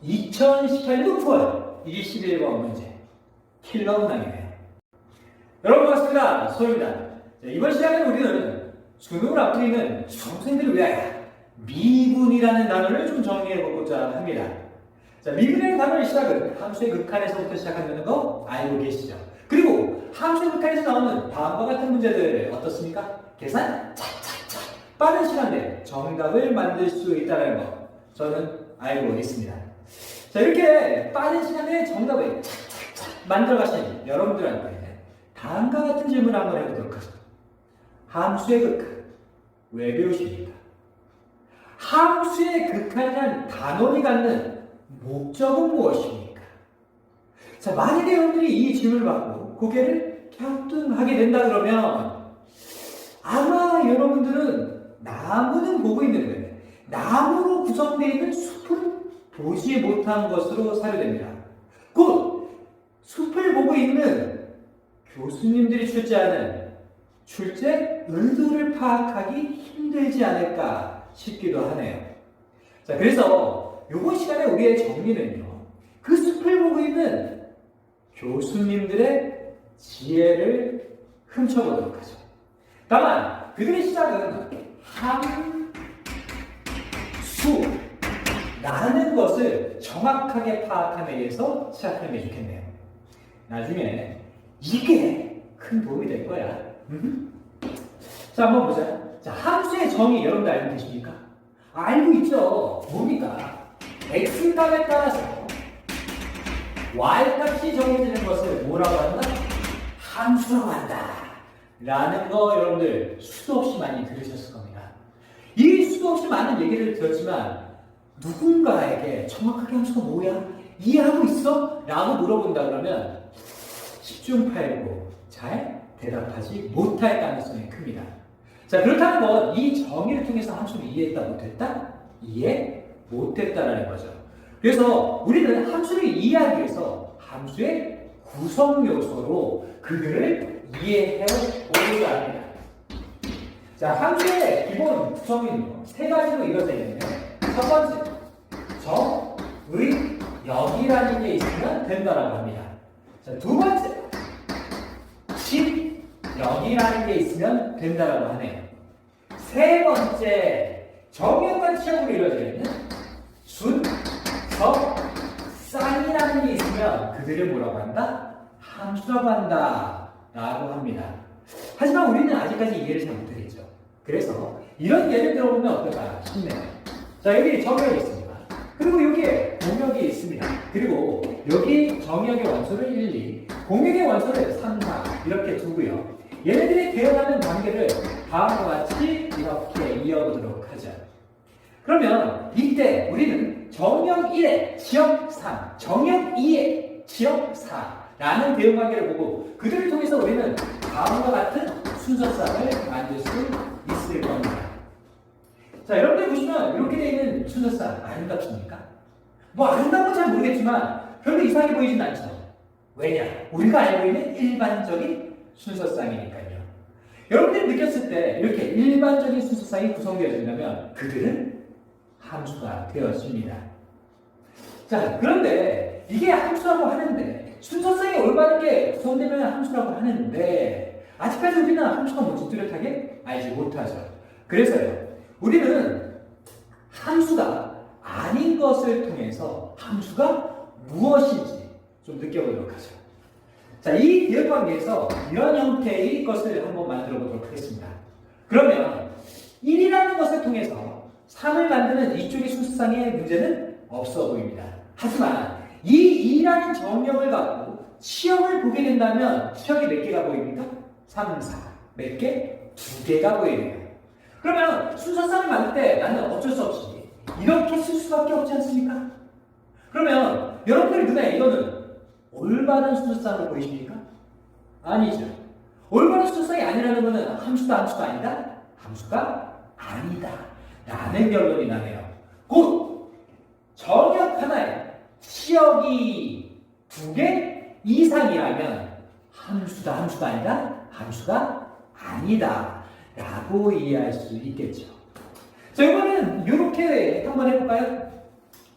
2018년 9월 21번 문제 킬러 문항이네요. 여러분 반갑습니다. 소입니다. 이번 시간에는 우리는 수능을 앞두고 있는 수험생들을 위하여 미분이라는 단어를 좀 정리해보고자 합니다. 자, 미분이라는 단어의 시작은 함수의 극한에서부터 시작한다는 거 알고 계시죠? 그리고 함수의 극한에서 나오는 다음과 같은 문제들 어떻습니까? 계산 착착착 빠른 시간 내에 정답을 만들 수 있다는 거 저는 알고 있습니다. 자, 이렇게 빠른 시간 내에 정답을 착착착 만들어 가시는 여러분들한테 다음과 같은 질문을 한번 해보도록 하죠. 함수의 극한 왜 배우십니까? 함수의 극한이라는 단어를 갖는 목적은 무엇입니까? 자, 만약에 여러분들이 이 질문을 받고 고개를 갸우뚱하게 된다 그러면 아마 여러분들은 나무는 보고 있는데 나무로 구성되어 있는 숲은 보지 못한 것으로 사료됩니다. 곧 숲을 보고 있는 교수님들이 출제하는 출제 의도를 파악하기 힘들지 않을까 싶기도 하네요. 자, 그래서 이번 시간에 우리의 정리는요, 그 숲을 보고 있는 교수님들의 지혜를 훔쳐보도록 하죠. 다만 그들의 시작은 함수라는 것을 정확하게 파악함에 의해서 시작하는 게 좋겠네요. 나중에 이게 큰 도움이 될 거야. 자, 한번 보자. 자, 함수의 정의 여러분들 알고 계십니까? 알고 있죠. 뭡니까? x값에 따라서 y값이 정해지는 것을 뭐라고 한다? 함수라고 한다 라는 거 여러분들 수도 없이 많이 들으셨을 겁니다. 이 수도 없이 많은 얘기를 들었지만 누군가에게 정확하게 함수가 뭐야? 이해하고 있어? 라고 물어본다 그러면 10중 8구 잘 대답하지 못할 가능성이 큽니다. 자, 그렇다는 건 이 정의를 통해서 함수를 이해했다 못했다? 이해 못했다라는 거죠. 그래서 우리는 함수를 이해하기 위해서 함수의 구성 요소로 그들을 이해해 보고자 합니다. 자, 함수의 기본 구성은 세 가지로 이루어져 있는데, 첫 번째, 정, 의, 역이라는 게 있으면 된다라고 합니다. 자, 두 번째, 식, 역이라는 게 있으면 된다라고 하네요. 세 번째, 정역과 치역으로 이루어져 있는 순, 석, 쌍이라는 게 있으면 그들을 뭐라고 한다? 함수라고 한다 라고 합니다. 하지만 우리는 아직까지 이해를 잘 못하겠죠. 그래서 이런 예를 들어보면 어떨까 싶네요. 자, 여기 정역이 있습니다. 그리고 여기에 공역이 있습니다. 그리고 여기 정역의 원소를 1, 2, 공역의 원소를 3, 4 이렇게 두고요. 얘네들이 대응하는 관계를 다음과 같이 이렇게 이어보도록 하죠. 그러면 이때 우리는 정역 1의 지역 3, 정역 2의 지역 4라는 대응 관계를 보고 그들을 통해서 우리는 다음과 같은 순서쌍을 만들 수 있을 겁니다. 자, 여러분들 보시면 이렇게 되어 있는 순서쌍 아름답습니까? 뭐 아름다운 건 잘 모르겠지만 별로 이상해 보이진 않죠. 왜냐? 우리가 알고 있는 일반적인 순서쌍이니까요. 여러분들이 느꼈을 때 이렇게 일반적인 순서쌍이 구성되어진다면 그들은 함수가 되어집니다. 자, 그런데 이게 함수라고 하는데 순서쌍이 올바르게 구성되면 함수라고 하는데 아직까지 우리는 함수가 뭔지 뚜렷하게 알지 못하죠. 그래서요, 우리는 함수가 아닌 것을 통해서 함수가 무엇인지 좀 느껴보도록 하죠. 자, 이 대응 관계에서 이런 형태의 것을 한번 만들어 보도록 하겠습니다. 그러면 1이라는 것을 통해서 3을 만드는 이쪽의 순서쌍의 문제는 없어 보입니다. 하지만 이 2라는 정역을 갖고 치역을 보게 된다면 치역이 몇 개가 보입니까? 3, 4. 몇 개? 2개가 보이네요. 그러면 순서쌍을 만들 때 나는 어쩔 수 없이 이렇게 쓸 수밖에 없지 않습니까? 그러면 여러분들 눈에 이거는 올바른 순서쌍으로 보이십니까? 아니죠. 올바른 순서쌍이 아니라는 것은 함수가 아니다? 함수가 아니다 라는 결론이 나네요. 곧 정역 하나에 치역이 2개 이상이라면 함수가 아니다? 함수가 아니다 라고 이해할 수 있겠죠. 자, 이번엔 이렇게 한번 해볼까요?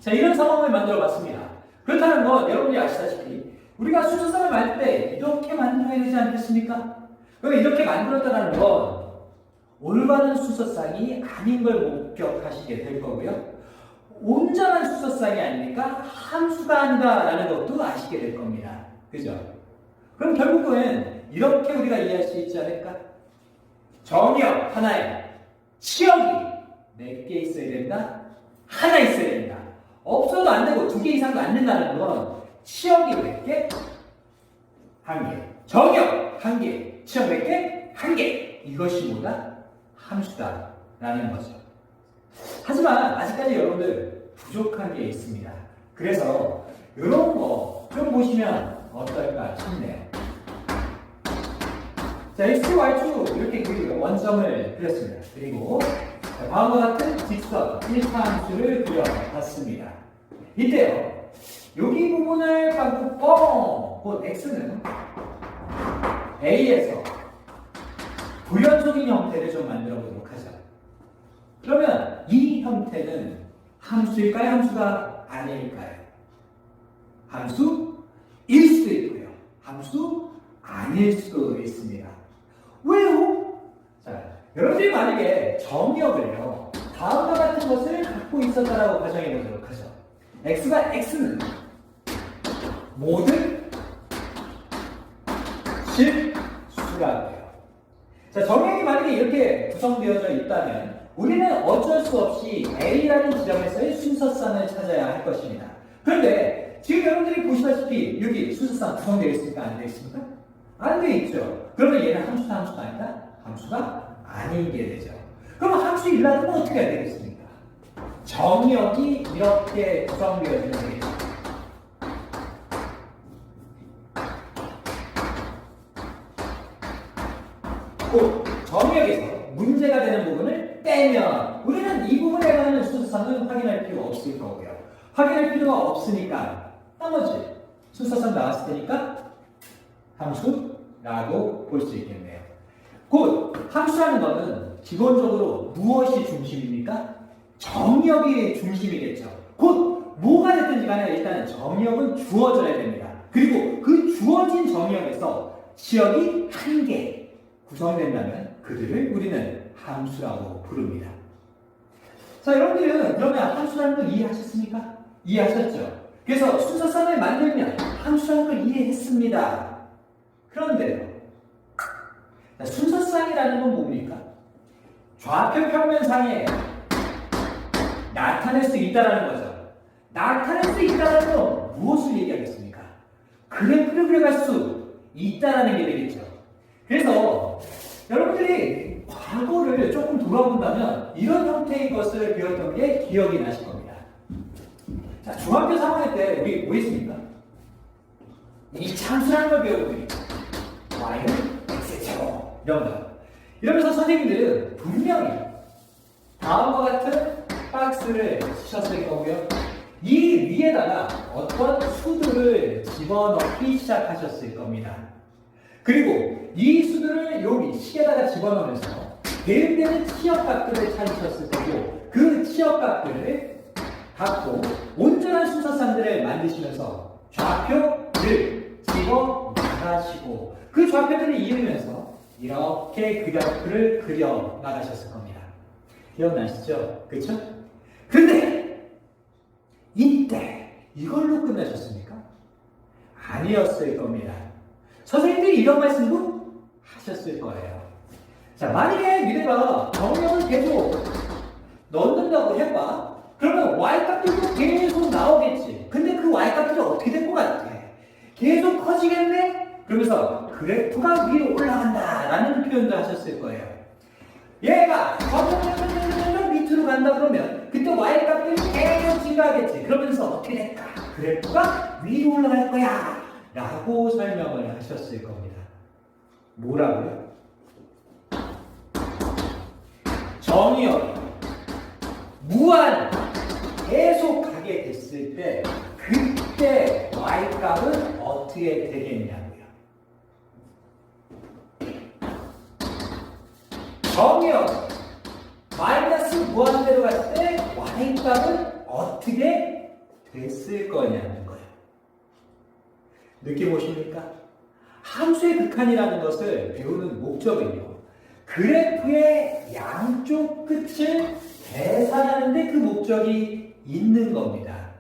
자, 이런 상황을 만들어 봤습니다. 그렇다는 건 여러분이 아시다시피 우리가 수소쌍을 만들 때 이렇게 만들어야 되지 않겠습니까? 그럼 이렇게 만들었다는 건 올바른 수소쌍이 아닌 걸 목격하시게 될 거고요. 온전한 수소쌍이 아니니까 함수가 아니다라는 것도 아시게 될 겁니다. 그죠? 그럼 결국은 이렇게 우리가 이해할 수 있지 않을까? 정의역 하나에 치역이 4개 있어야 된다? 하나 있어야 된다. 없어도 안 되고 2개 이상도 안 된다는 건 치역이 4개? 1개. 정의역 1개. 치역 4개? 1개. 이것이 뭐다? 함수다라는 거죠. 하지만 아직까지 여러분들 부족한 게 있습니다. 그래서 이런 거 좀 보시면 어떨까 싶네요. 자, x, y축 이렇게 원점을 그렸습니다. 그리고 다음과 같은 직선 1차함수를 그려봤습니다. 이때요. 여기 부분을 갖고 곧 x는 a에서 불연속인 형태를 좀 만들어 보도록 하죠. 그러면 이 형태는 함수일까요? 함수가 아닐까요? 함수일 수도 있고요. 함수 아닐 수도 있습니다. 왜요? 자, 여러분들이 만약에 정의역을요, 다음과 같은 것을 갖고 있었다라고 가정해 보도록 하죠. x는 모든 실수라고요. 자, 정의역이 만약에 이렇게 구성되어져 있다면 우리는 어쩔 수 없이 A라는 지점에서의 순서쌍을 찾아야 할 것입니다. 그런데 지금 여러분들이 보시다시피 여기 순서쌍 구성되어 있습니까? 안 되어 있습니까? 안 되어 있죠. 그러면 얘는 함수가 아니다? 함수가 아니게 되죠. 그럼 함수이라면 어떻게 해야 되겠습니까? 정의역이 이렇게 구성되어지는 되겠죠. 곧 정의역에서 문제가 되는 부분을 빼면 우리는 이 부분에 해당하는 순서쌍은 확인할 필요가 없을 거고요. 확인할 필요가 없으니까 나머지 순서쌍 나왔을 테니까 함수라고 볼 수 있겠네요. 곧 함수라는 것은 기본적으로 무엇이 중심입니까? 정의역이 중심이겠죠. 곧 뭐가 됐든지 간에 일단은 정의역은 주어져야 됩니다. 그리고 그 주어진 정의역에서 지역이 1개 구성된다면 그들을 우리는 함수라고 부릅니다. 자, 여러분들은 그러면 함수라는 걸 이해하셨습니까? 이해하셨죠? 그래서 순서쌍을 만들면 함수라는 걸 이해했습니다. 그런데요, 순서쌍이라는 건 뭡니까? 좌표 평면상에 나타낼 수 있다는 거죠. 나타낼 수 있다는 건 무엇을 얘기하겠습니까? 그래프를 그려갈 수 있다는 게 되겠죠. 그래서 여러분들이 과거를 조금 돌아본다면 이런 형태의 것을 배웠던 게 기억이 나실 겁니다. 자, 중학교 3학년 때 우리 뭐 했습니까? 이 참수라는 걸 배우고 y는 x제곱 이런 거. 이러면서 선생님들은 분명히 다음과 같은 박스를 쓰셨을 거고요. 이 위에다가 어떤 수들을 집어넣기 시작하셨을 겁니다. 그리고 이 수들을 여기 식에다가 집어넣으면서 대응되는 치역값들을 찾으셨을 거고 그 치역값들을 갖고 온전한 순서쌍들을 만드시면서 좌표를 집어나가시고 그 좌표들을 이으면서 이렇게 그래프를 그려 나가셨을 겁니다. 기억나시죠? 그렇죠? 근데 이때 이걸로 끝나셨습니까? 아니었을 겁니다. 선생님들이 이런 말씀도 하셨을 거예요. 자, 만약에 니네가 정의역을 계속 넣는다고 해봐. 그러면 y값들도 계속 나오겠지. 근데 그 y값들이 어떻게 될 것 같아? 계속 커지겠네? 그러면서 그래프가 위로 올라간다 라는 표현도 하셨을 거예요. 얘가 점점 밑으로 간다 그러면 그때 y값들이 계속 증가하겠지. 그러면서 어떻게 될까? 그래프가 위로 올라갈 거야 라고 설명을 하셨을 겁니다. 뭐라고요? 정의역이 무한 계속 가게 됐을 때 그때 y값은 어떻게 되겠냐고요. 정의역 마이너스 무한대로 갔을 때 y값은 어떻게 됐을 거냐는 거예요. 느낌 오십니까? 함수의 극한이라는 것을 배우는 목적은요, 그래프의 양쪽 끝을 계산하는데 그 목적이 있는 겁니다.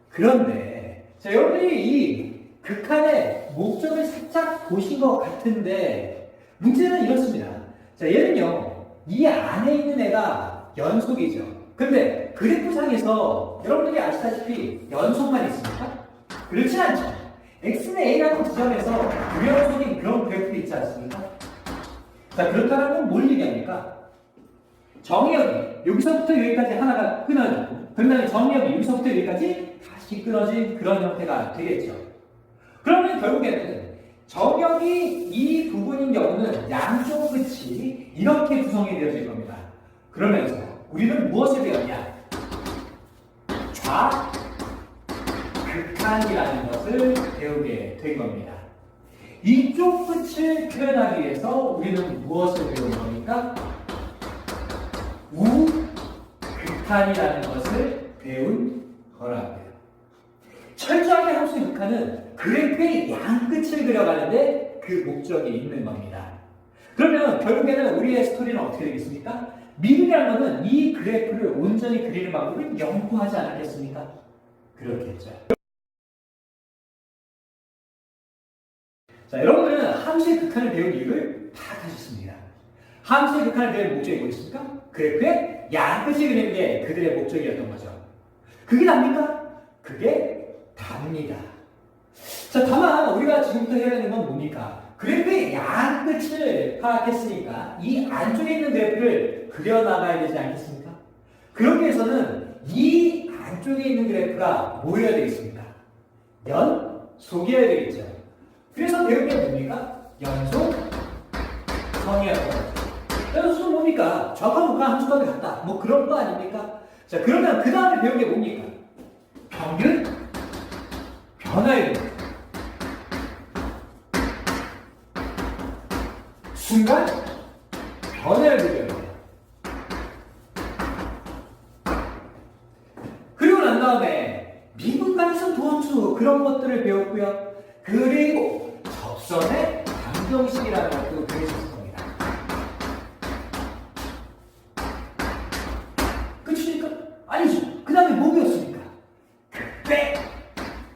그런데 자, 여러분이 이 극한의 목적을 살짝 보신 것 같은데 문제는 이렇습니다. 자, 얘는요, 이 안에 있는 애가 연속이죠. 근데 그래프상에서 여러분들이 아시다시피 연속만 있습니까? 그렇진 않죠. x는 a라는 지점에서 불연속인 그런 그래프도 있지 않습니까? 자, 그렇다면 뭘 얘기합니까? 정의역이 여기서부터 여기까지 하나가 끊어지고 그 다음에 정의역이 여기서부터 여기까지 다시 끊어진 그런 형태가 되겠죠. 그러면 결국에는 정역이 이 부분인 경우는 양쪽 끝이 이렇게 구성이 되어질 겁니다. 그러면서 우리는 무엇을 배웠냐? 좌극한이라는 것을 배우게 된 겁니다. 이쪽 끝을 표현하기 위해서 우리는 무엇을 배운 겁니까? 우극한이라는 것을 배운 거라고요. 철저하게 함수 극한은 그래프의 양끝을 그려가는데 그 목적이 있는 겁니다. 그러면 결국에는 우리의 스토리는 어떻게 되겠습니까? 미분이라는 것은 이 그래프를 온전히 그리는 방법을 연구하지 않았겠습니까? 그렇겠죠. 자, 여러분들은 함수의 극한을 배운 이유를 파악하셨습니다. 함수의 극한을 배운 목적이 뭐였습니까? 그래프의 양끝을 그리는 게 그들의 목적이었던 거죠. 그게 답니까? 그게 답니다. 자, 다만 우리가 지금부터 해야 되는 건 뭡니까? 그래프의 양끝을 파악했으니까 이 안쪽에 있는 그래프를 그려나가야 되지 않겠습니까? 그러기 위해서는 이 안쪽에 있는 그래프가 뭐여야 되겠습니까? 연속이어야 되겠죠. 그래서 배운 게 뭡니까? 연속 성이었던 거죠. 연속은 뭡니까? 좌표가 함수값이 같다. 뭐 그런 거 아닙니까? 자, 그러면 그 다음에 배운 게 뭡니까? 평균 변화율. 순간 변화를 그려야 돼요. 그리고 난 다음에 미분간에서 도함수 그런 것들을 배웠고요. 그리고 접선의 방정식이라는 것도 배우셨을 겁니다. 끝입니까? 아니죠. 그 다음에 뭐 배웠습니까? 극대,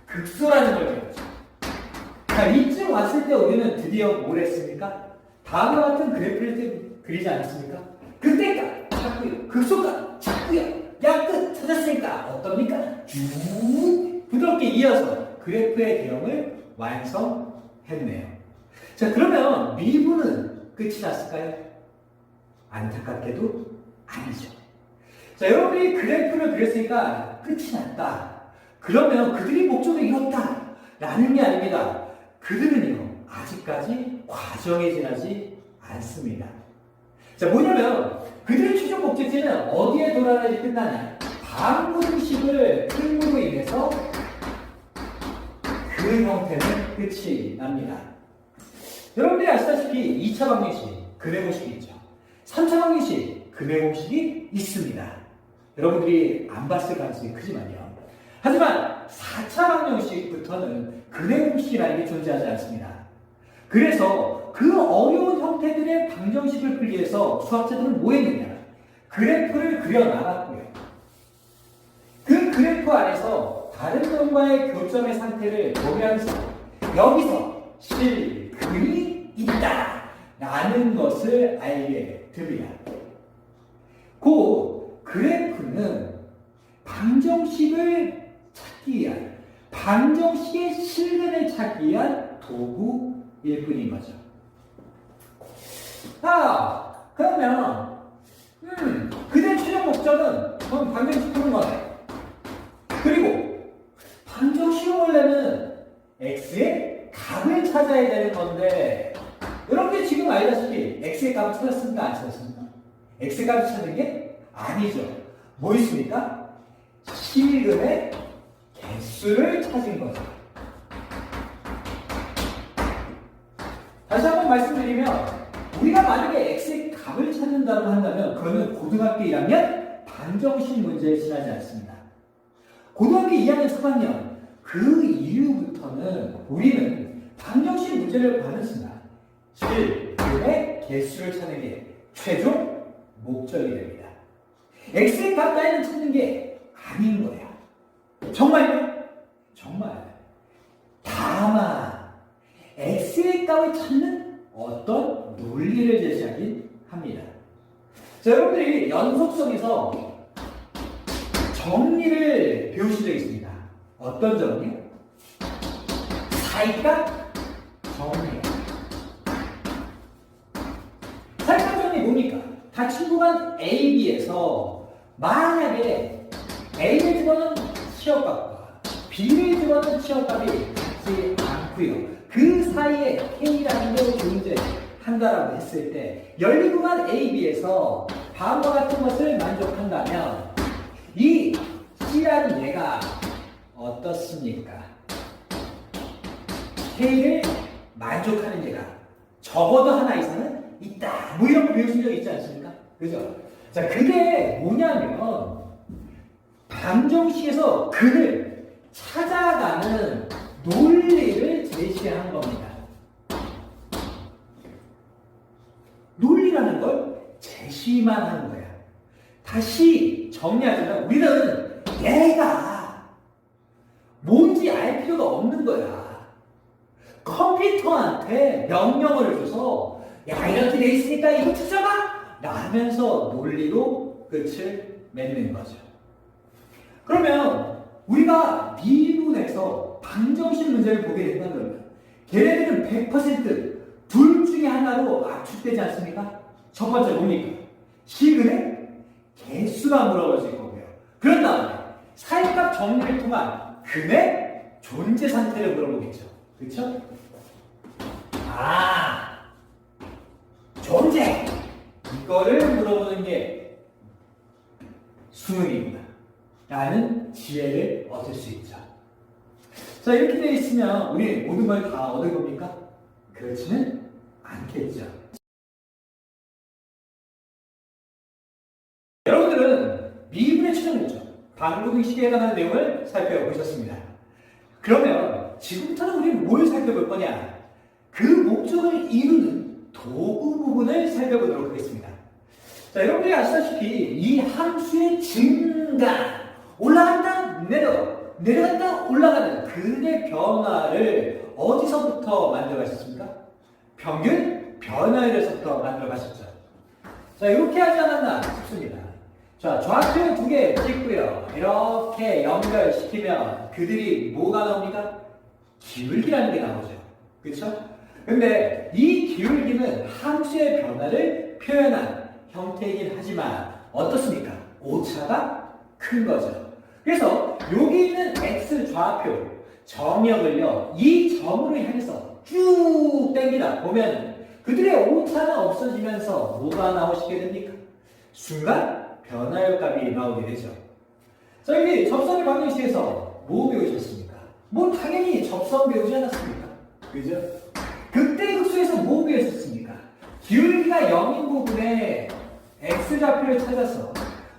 극소라는 걸 배웠죠. 자, 이쯤 왔을 때 우리는 드디어 뭘 했습니까? 다음과 같은 그래프를 그리지 않았습니까? 극대가 찾고요. 극소가 찾고요. 양끝 찾았으니까 어떻습니까? 쭉 부드럽게 이어서 그래프의 대형을 완성했네요. 자, 그러면 미분은 끝이 났을까요? 안타깝게도 아니죠. 자, 여러분이 그래프를 그렸으니까 끝이 났다. 그러면 그들이 목적을 이뤘다 라는 게 아닙니다. 그들은요, 아직까지 과정에 지나지 않습니다. 자, 뭐냐면 그들의 최종 목적지는 어디에 도달해야지 끝나냐? 방정식을 풀므로 인해서 그 형태는 끝이 납니다. 여러분들이 아시다시피 2차 방정식 근해 공식이 있죠. 3차 방정식 근해 공식이 있습니다. 여러분들이 안 봤을 가능성이 크지만요. 하지만 4차 방정식부터는 근해 공식이라는 게 존재하지 않습니다. 그래서 그 어려운 형태들의 방정식을 풀기 위해서 수학자들은 뭐 했느냐? 그래프를 그려나갔고요. 그 그래프 안에서 다른 점과의 교점의 상태를 보면서 여기서 실근이 있다 라는 것을 알게 됩니다. 그 그래프는 방정식을 찾기 위한, 방정식의 실근을 찾기 위한 도구일 뿐인 거죠. 그러면 그들의 최종 목적은 방정식 푸는 거네. 그리고 방정식을 원래는 x의 값을 찾아야 되는 건데 여러분들 지금 알다시피 x의 값을 찾았습니까? 안 찾았습니까? x의 값을 찾는 게 아니죠. 뭐 있습니까? 실근의 개수를 찾은 거죠. 다시 한번 말씀드리면 우리가 만약에 x의 값을 찾는다고 한다면 그거는 고등학교 1학년 방정식 문제에 지나지 않습니다. 고등학교 2학년, 3학년 그 이후부터는 우리는 방정식 문제를 받았으나 질문의 개수를 찾는 게 최종 목적이 됩니다. x의 값 따위는 찾는 게 아닌 거야. 정말요? 정말. 다만 x의 값을 찾는 어떤 논리를 제시하긴 합니다. 자, 여러분들이 연속성에서 정리를 배우신 적 있습니다. 어떤 정리요? 사이값 정리. 사이값 정리 뭡니까? 다 친구간 A, B에서 만약에 A를 집어넣은 치역값과 B를 집어넣은 치역값이 같지 않고요. 그 사이에 K라는 게 존재한다라고 했을 때 열린 구간 A, B에서 다음과 같은 것을 만족한다면 이 C라는 얘가 어떻습니까? K를 만족하는 얘가 적어도 하나 이상은 있다. 뭐 이런 거 배우신 적 있지 않습니까? 그죠? 자, 그게 뭐냐면 방정식에서 근을 찾아가는 논리를 제시한 겁니다. 논리라는 걸 제시만 하는 거야. 다시 정리하자면 우리는 얘가 뭔지 알 필요가 없는 거야. 컴퓨터한테 명령을 줘서 야, 이렇게 돼 있으니까 이거 찾아봐! 라면서 논리로 끝을 맺는 거죠. 그러면 우리가 미분에서 방정식 문제를 보게 된다면 걔네들은 100%둘 중에 하나로 압축되지 않습니까? 첫 번째 뭡니까? 시근의 개수가 물어볼 거고요. 그런 다음에 사이값 정리를 통한 근의 존재 상태를 물어보겠죠. 그렇죠? 존재! 이거를 물어보는 게 수능입니다. 라는 지혜를 얻을 수 있죠. 자, 이렇게 되어 있으면 우리 모든 걸 다 얻을 겁니까? 그렇지는 않겠죠. 여러분들은 미분의 최종목적, 방정식에 해당하는 내용을 살펴보셨습니다. 그러면 지금부터는 우리는 뭘 살펴볼 거냐? 그 목적을 이루는 도구 부분을 살펴보도록 하겠습니다. 자, 여러분들이 아시다시피 이 함수의 증가, 올라간다, 내려간다, 올라가는 근의 변화를 어디서부터 만들어가셨습니까? 평균 변화율에서부터 만들어가셨죠. 자, 이렇게 하지 않았나 싶습니다. 자, 좌표 두 개 찍고요. 이렇게 연결시키면 그들이 뭐가 나옵니까? 기울기라는 게 나오죠. 그렇죠? 근데 이 기울기는 함수의 변화를 표현한 형태이긴 하지만 어떻습니까? 오차가 큰 거죠. 그래서 여기 있는 x 좌표 정역을요, 이 점으로 향해서 쭉 당기다 보면 그들의 오차는 없어지면서 뭐가 나오시게 됩니까? 순간 변화율 값이 나오게 되죠. 자, 여기 접선의 방정식에서 뭐 배우셨습니까? 뭐 당연히 접선 배우지 않았습니까? 그죠? 극대 극소에서 뭐 배우셨습니까? 기울기가 0인 부분에 x좌표를 찾아서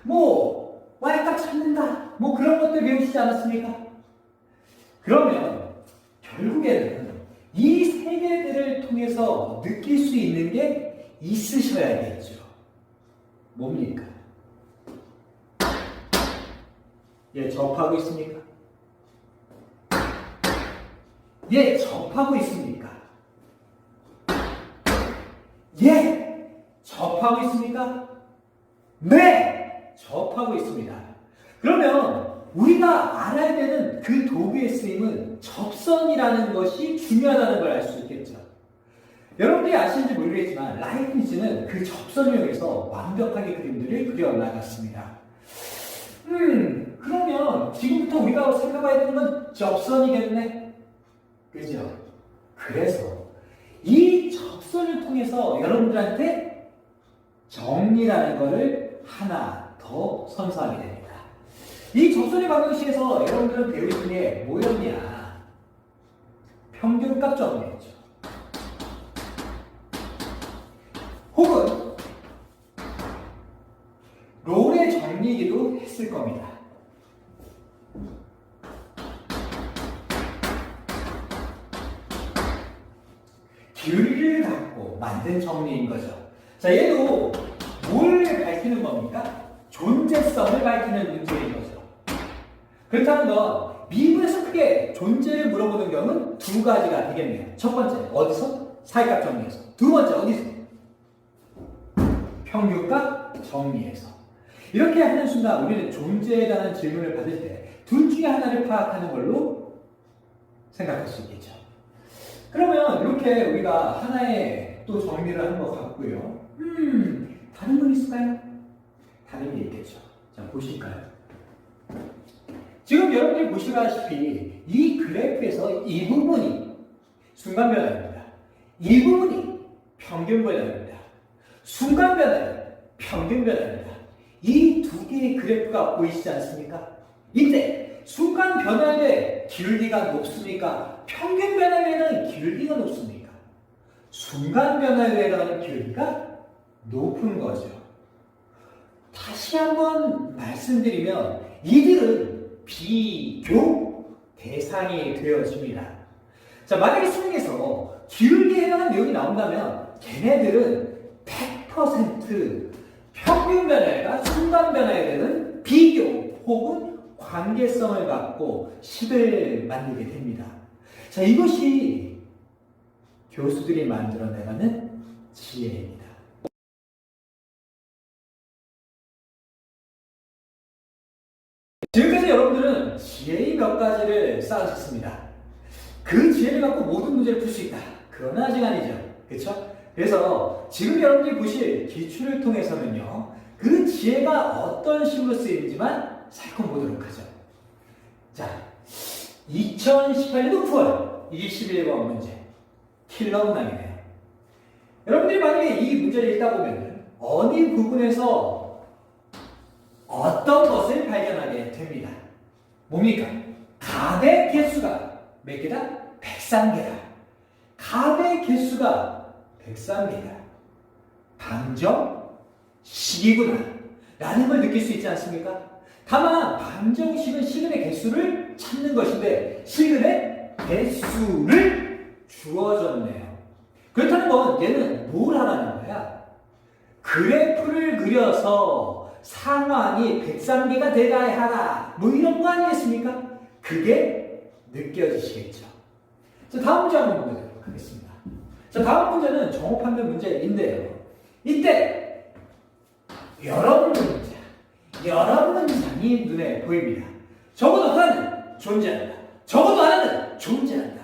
뭐 y값 찾는다, 뭐 그런 것들 배우시지 않았습니까? 그러면 결국에는 이 세 개들을 통해서 느낄 수 있는 게 있으셔야겠죠. 뭡니까? 예, 접하고 있습니까? 예, 접하고 있습니까? 예, 접하고 있습니까? 네, 접하고 있습니다. 그러면 우리가 알아야 되는 그 도구의 쓰임은 접선이라는 것이 중요하다는 걸 알 수 있겠죠. 여러분들이 아시는지 모르겠지만 라이프니츠는 그 접선을 이용해서 완벽하게 그림들을 그려나갔습니다. 그러면 지금부터 우리가 생각해야 되는 건 접선이겠네? 그죠? 그래서 이 접선을 통해서 여러분들한테 정리라는 것을 하나 더 선사하게 됩니다. 이 접선의 방정식에서 여러분들은 배우신 게 뭐였냐? 평균값 정리였죠. 혹은 롤의 정리이기도 했을 겁니다. 기울기를 갖고 만든 정리인 거죠. 자, 얘도 뭘 밝히는 겁니까? 존재성을 밝히는 문제인 거죠. 그렇다는 건 미분에서 크게 존재를 물어보는 경우는 두 가지가 되겠네요. 첫 번째, 어디서? 사이값 정리에서. 두 번째, 어디서? 평균값 정리에서. 이렇게 하는 순간 우리는 존재에 대한 질문을 받을 때 둘 중에 하나를 파악하는 걸로 생각할 수 있겠죠. 그러면 이렇게 우리가 하나의 또 정리를 한 것 같고요. 다른 건 있을까요? 다른 게 있겠죠. 자, 보실까요? 지금 여러분들이 보시다시피 이 그래프에서 이 부분이 순간 변화입니다. 이 부분이 평균 변화입니다. 순간 변화는 평균 변화입니다. 이 두 개의 그래프가 보이시지 않습니까? 이때 순간 변화의 기울기가 높습니까? 평균 변화에는 기울기가 높습니까? 순간 변화에 해당하는 기울기가 높은 거죠. 다시 한번 말씀드리면 이들은 비교 대상이 되어집니다. 자, 만약에 수능에서 기울기에 해당하는 내용이 나온다면 걔네들은 100% 평균 변화가 순간 변화에 대한 비교 혹은 관계성을 갖고 식을 만들게 됩니다. 자, 이것이 교수들이 만들어내가는 지혜입니다. 지금까지 여러분들은 지혜의 몇 가지를 쌓으셨습니다. 그 지혜를 갖고 모든 문제를 풀 수 있다. 그건 아직 아니죠. 그렇죠? 그래서 지금 여러분들이 보실 기출을 통해서는요, 그 지혜가 어떤 식으로 쓰이는지만 살펴 보도록 하죠. 자, 2018년도 9월 21번 문제. 킬러 문항이네요. 여러분들이 만약에 이 문제를 읽다 보면 어느 부분에서 어떤 것을 발견하게 됩니다. 뭡니까? 갑의 개수가 몇 개다? 103개다. 갑의 개수가 103개다. 방정식이구나 라는 걸 느낄 수 있지 않습니까? 다만 방정식은 시근의 개수를 찾는 것인데 시근의 개수를 주어졌네요. 그렇다는 건 얘는 뭘 하라는 거야? 그래프를 그려서 상황이 103개가 되어야 하라, 뭐 이런 거 아니겠습니까? 그게 느껴지시겠죠. 자, 다음 문제 한번 보도록 하겠습니다. 자, 다음 문제는 정오판별 문제인데요. 이때 여러 문장이 눈에 보입니다. 적어도 하나는 존재한다. 적어도 하나는 존재한다.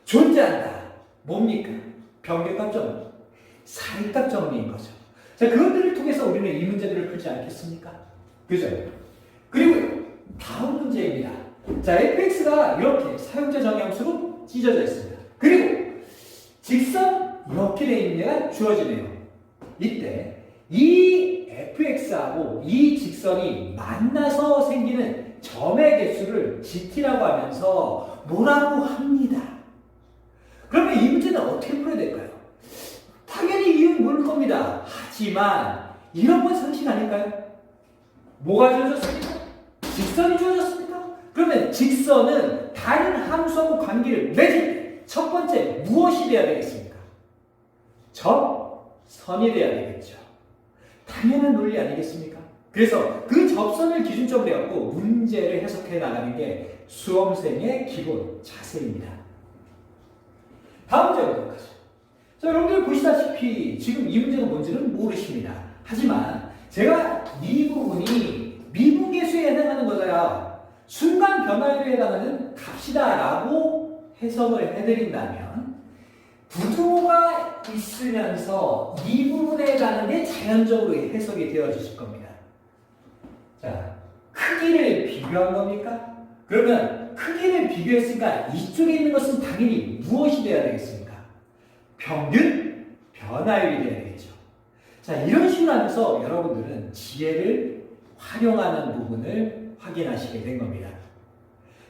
존재한다. 뭡니까? 평균값 정리, 사이값 정리인 거죠. 자, 그것들을 통해서 우리는 이 문제들을 풀지 않겠습니까? 그죠? 그리고 다음 문제입니다. 자, fx가 이렇게 사용자 정의함수로 찢어져 있습니다. 그리고 직선 이렇게 되어 있는 데가 주어지네요. 이때 이 fx하고 이 직선이 만나서 생기는 점의 개수를 gt라고 하면서 뭐라고 합니다. 그러면 이 문제는 어떻게 풀어야 될까요? 당연히 이유는 모를 겁니다. 하지만 이런 건 상식 아닐까요? 뭐가 주어졌습니까? 직선이 주어졌습니까? 그러면 직선은 다른 함수하고 관계를 맺을 때 첫 번째 무엇이 돼야 되겠습니까? 접선이 돼야 되겠죠. 당연한 논리 아니겠습니까? 그래서 그 접선을 기준점으로 해갖고 문제를 해석해 나가는 게 수험생의 기본 자세입니다. 다음 문제 보도록 하죠. 자, 여러분들 보시다시피 지금 이 문제가 뭔지는 모르십니다. 하지만 제가 이 부분이 미분계수에 해당하는 거잖아요. 순간 변화율에 해당하는 값이다라고 해석을 해드린다면 부호가 있으면서 이 부분에 해당하는 게 자연적으로 해석이 되어지실 겁니다. 자, 크기를 비교한 겁니까? 그러면 크기를 비교했으니까 이쪽에 있는 것은 당연히 무엇이 돼야 되겠습니까? 평균 변화율이 돼야 되겠죠. 자, 이런 식으로 하면서 여러분들은 지혜를 활용하는 부분을 확인하시게 된 겁니다.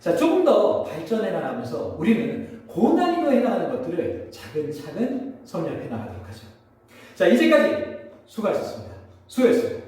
자, 조금 더 발전해 나가면서 우리는 고난이도에 해당하는 것들을 차근차근 섭렵해 나가도록 하죠. 자, 이제까지 수고하셨습니다. 수고했어요.